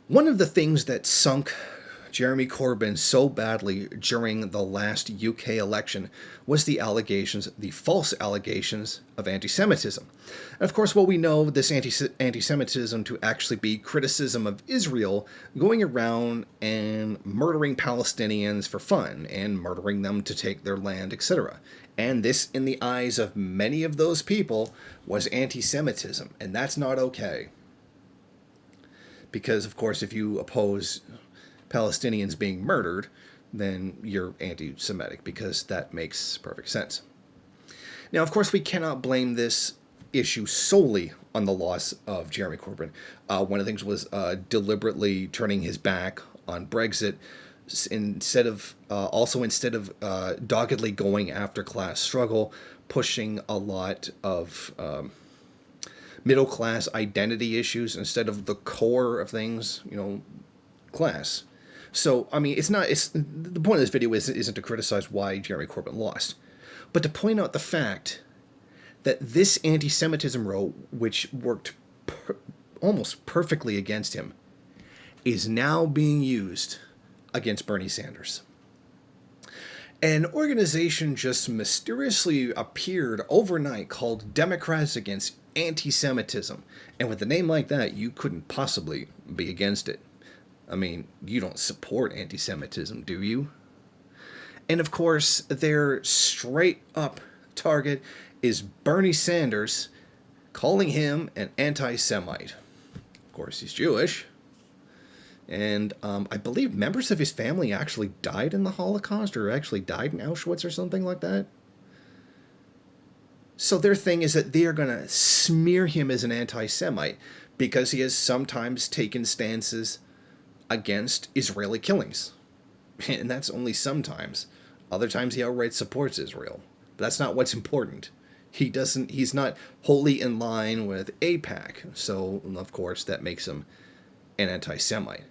One of the things that sunk Jeremy Corbyn so badly during the last UK election was the allegations, the false allegations of anti Semitism. And of course, we know this anti Semitism to actually be criticism of Israel going around and murdering Palestinians for fun and murdering them to take their land, etc. And this, in the eyes of many of those people, was anti Semitism, and that's not okay. Because, of course, if you oppose Palestinians being murdered, then you're anti Semitic, because that makes perfect sense. Now, of course, we cannot blame this issue solely on the loss of Jeremy Corbyn. One of the things was deliberately turning his back on Brexit instead of doggedly going after class struggle, pushing a lot of middle class identity issues instead of the core of things, class. So, I mean, it's the point of this video isn't to criticize why Jeremy Corbyn lost, but to point out the fact that this anti-Semitism row, which worked almost perfectly against him, is now being used against Bernie Sanders. An organization just mysteriously appeared overnight called Democrats Against Anti-Semitism. And with a name like that, you couldn't possibly be against it. I mean, you don't support anti-Semitism, do you? And of course, their straight up target is Bernie Sanders, calling him an anti-Semite. Of course, he's Jewish. And I believe members of his family actually died in the Holocaust, or actually died in Auschwitz or something like that. So their thing is that they are going to smear him as an anti-Semite because he has sometimes taken stances against Israeli killings. And that's only sometimes. Other times he outright supports Israel. But that's not what's important. He's not wholly in line with AIPAC. So, of course, that makes him an anti-Semite.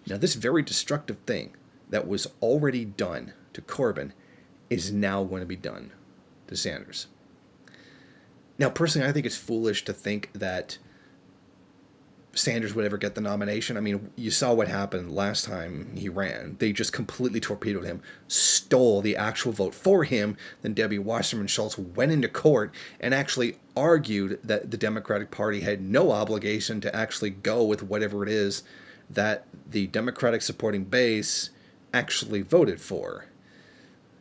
Now, this very destructive thing that was already done to Corbyn is now going to be done to Sanders. Now, personally, I think it's foolish to think that Sanders would ever get the nomination. I mean, you saw what happened last time he ran. They just completely torpedoed him, stole the actual vote for him. Then Debbie Wasserman Schultz went into court and actually argued that the Democratic Party had no obligation to actually go with whatever it is that the Democratic supporting base actually voted for.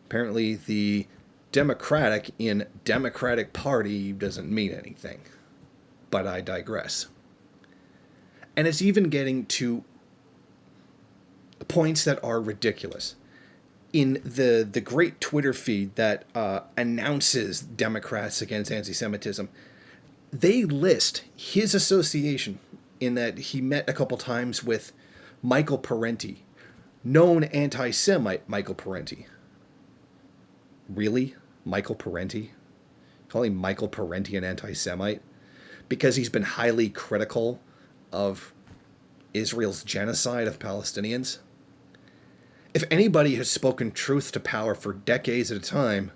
Apparently, the Democratic in Democratic Party doesn't mean anything. But I digress. And it's even getting to points that are ridiculous. In the great Twitter feed that announces Democrats Against Anti-Semitism, they list his association in that he met a couple times with Michael Parenti, known anti-Semite Michael Parenti. Really? Michael Parenti? Calling Michael Parenti an anti-Semite? Because he's been highly critical of Israel's genocide of Palestinians? If anybody has spoken truth to power for decades at a time,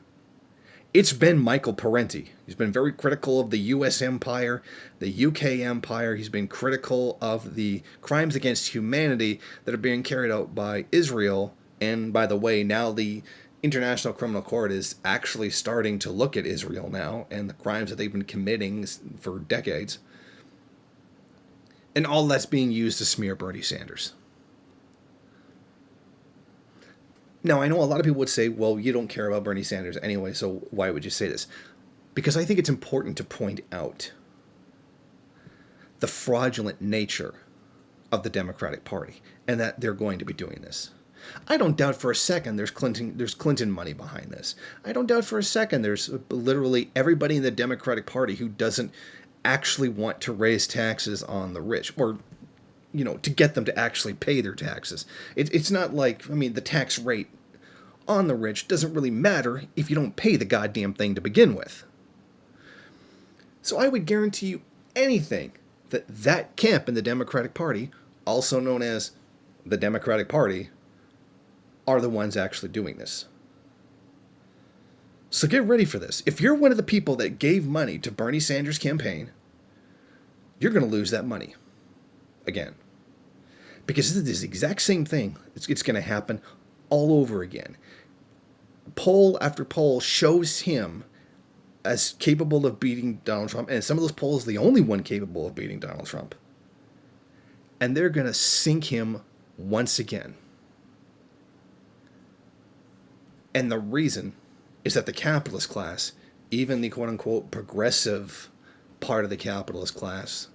it's been Michael Parenti. He's been very critical of the U.S. empire, the UK empire. He's been critical of the crimes against humanity that are being carried out by Israel. And by the way, now the International Criminal Court is actually starting to look at Israel now and the crimes that they've been committing for decades. And all that's being used to smear Bernie Sanders. Now, I know a lot of people would say, well, you don't care about Bernie Sanders anyway, so why would you say this? Because I think it's important to point out the fraudulent nature of the Democratic Party and that they're going to be doing this. I don't doubt for a second there's Clinton money behind this. I don't doubt for a second there's literally everybody in the Democratic Party who doesn't actually want to raise taxes on the rich, or to get them to actually pay their taxes. It's not like, the tax rate on the rich doesn't really matter if you don't pay the goddamn thing to begin with. So I would guarantee you anything that camp in the Democratic Party, also known as the Democratic Party, are the ones actually doing this. So get ready for this. If you're one of the people that gave money to Bernie Sanders' campaign, you're going to lose that money. Again. Because this is the exact same thing. It's going to happen all over again. Poll after poll shows him as capable of beating Donald Trump, and some of those polls, the only one capable of beating Donald Trump. And they're going to sink him once again. And the reason is that the capitalist class, even the quote-unquote progressive part of the capitalist class,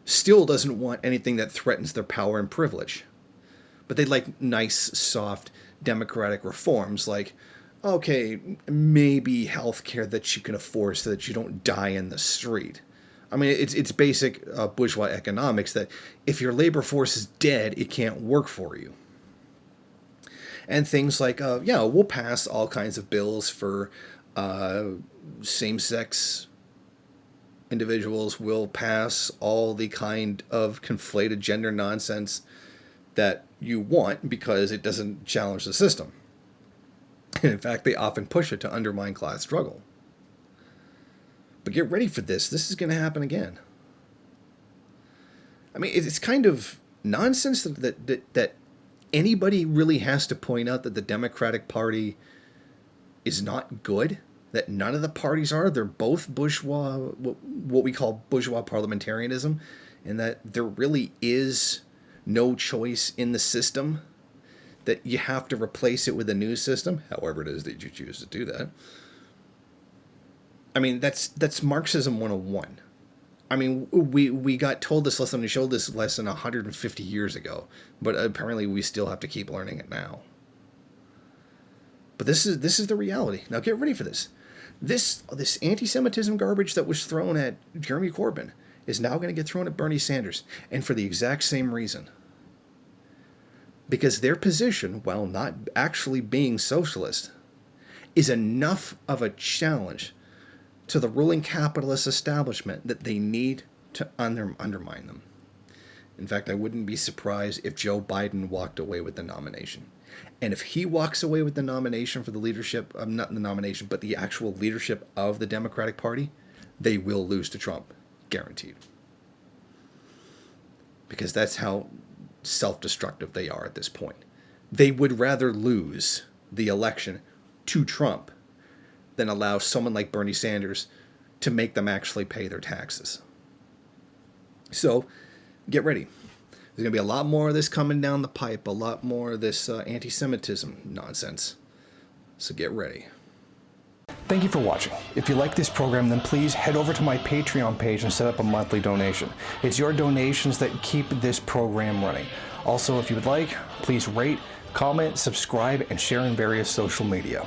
still doesn't want anything that threatens their power and privilege. But they like nice, soft, democratic reforms like, okay, maybe healthcare that you can afford so that you don't die in the street. I mean, it's basic bourgeois economics that if your labor force is dead, it can't work for you. And things like, we'll pass all kinds of bills for same-sex individuals. We'll pass all the kind of conflated gender nonsense that you want because it doesn't challenge the system. And in fact, they often push it to undermine class struggle. But get ready for this. This is going to happen again. I mean, it's kind of nonsense that anybody really has to point out that the Democratic Party is not good, that none of the parties are. They're both bourgeois, what we call bourgeois parliamentarianism, and that there really is no choice in the system, that you have to replace it with a new system, however it is that you choose to do that. I mean, that's Marxism 101. I mean, we got told this lesson, we showed this lesson 150 years ago, but apparently we still have to keep learning it now. But this is the reality. Now get ready for this. This anti-Semitism garbage that was thrown at Jeremy Corbyn is now going to get thrown at Bernie Sanders, and for the exact same reason. Because their position, while not actually being socialist, is enough of a challenge to the ruling capitalist establishment that they need to undermine them. In fact, I wouldn't be surprised if Joe Biden walked away with the nomination. And if he walks away with the nomination for the leadership, not the nomination, but the actual leadership of the Democratic Party, they will lose to Trump. Guaranteed. Because that's how self-destructive they are at this point. They would rather lose the election to Trump than allow someone like Bernie Sanders to make them actually pay their taxes. So, get ready. There's going to be a lot more of this coming down the pipe, a lot more of this anti-Semitism nonsense. So get ready. Thank you for watching. If you like this program, then please head over to my Patreon page and set up a monthly donation. It's your donations that keep this program running. Also, if you would like, please rate, comment, subscribe, and share in various social media.